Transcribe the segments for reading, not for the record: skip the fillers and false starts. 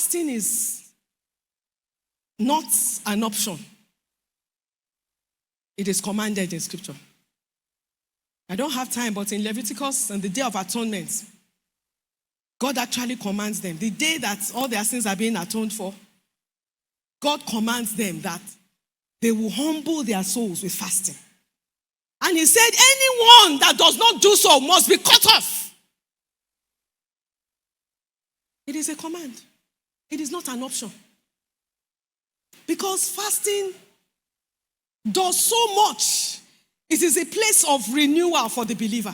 fasting is not an option. It is commanded in Scripture. I don't have time, but in Leviticus, on the Day of Atonement, God actually commands them. The day that all their sins are being atoned for, God commands them that they will humble their souls with fasting. And he said, anyone that does not do so must be cut off. It is a command. It is not an option. Because fasting does so much. It is a place of renewal for the believer.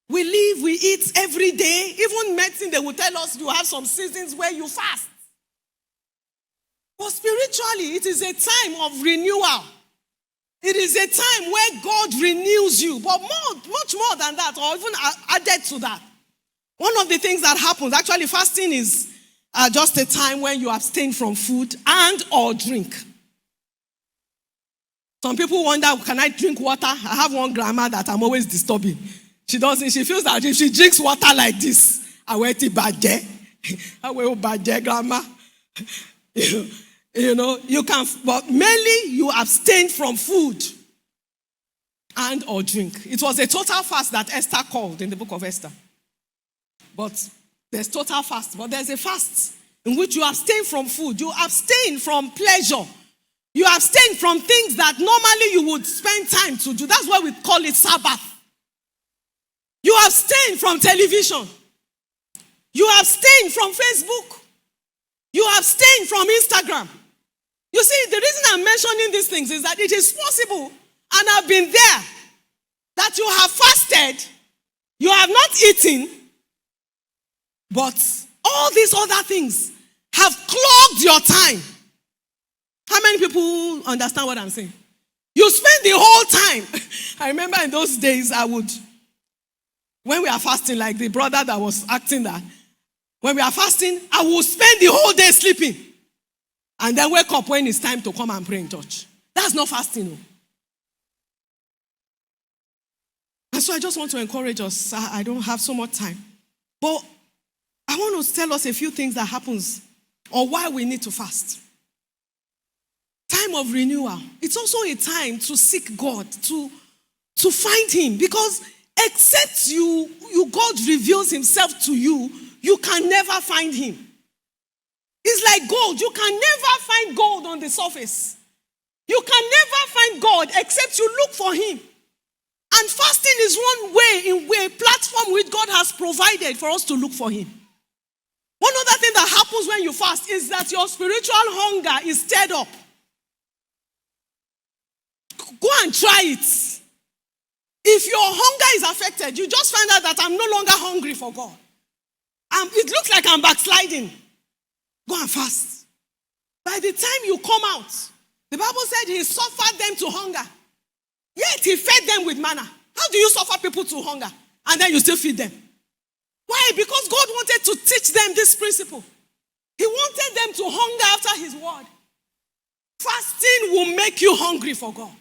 We live, we eat every day. Even medicine, they will tell us you have some seasons where you fast. But spiritually, it is a time of renewal. It is a time where God renews you. But much more than that, or even added to that. One of the things that happens, actually fasting is just a time when you abstain from food and or drink. Some people wonder, can I drink water? I have one grandma that I'm always disturbing. She doesn't. She feels that if she drinks water like this, I will eat bad. I will bad, grandma. You know, you can, but mainly you abstain from food and or drink. It was a total fast that Esther called in the book of Esther. But there's total fast, but there's a fast in which you abstain from food. You abstain from pleasure. You abstain from things that normally you would spend time to do. That's why we call it Sabbath. You abstain from television. You abstain from Facebook. You abstain from Instagram. You see, the reason I'm mentioning these things is that it is possible, and I've been there, that you have fasted, you have not eaten, but all these other things have clogged your time. How many people understand what I'm saying? You spend the whole time. I remember in those days, when we are fasting, like the brother that was acting that, when we are fasting, I will spend the whole day sleeping. And then wake up when it's time to come and pray in church. That's not fasting. No. And so I just want to encourage us. I don't have so much time. But I want to tell us a few things that happens or why we need to fast. Time of renewal. It's also a time to seek God, to find him. Because except God reveals himself to you, you can never find him. It's like gold. You can never find gold on the surface. You can never find God except you look for him. And fasting is one way, a platform which God has provided for us to look for him. One other thing that happens when you fast is that your spiritual hunger is stirred up. Go and try it. If your hunger is affected, you just find out that I'm no longer hungry for God. It looks like I'm backsliding. Go and fast. By the time you come out, the Bible said he suffered them to hunger. Yet he fed them with manna. How do you suffer people to hunger and then you still feed them? Why? Because God wanted to teach them this principle. He wanted them to hunger after his word. Fasting will make you hungry for God.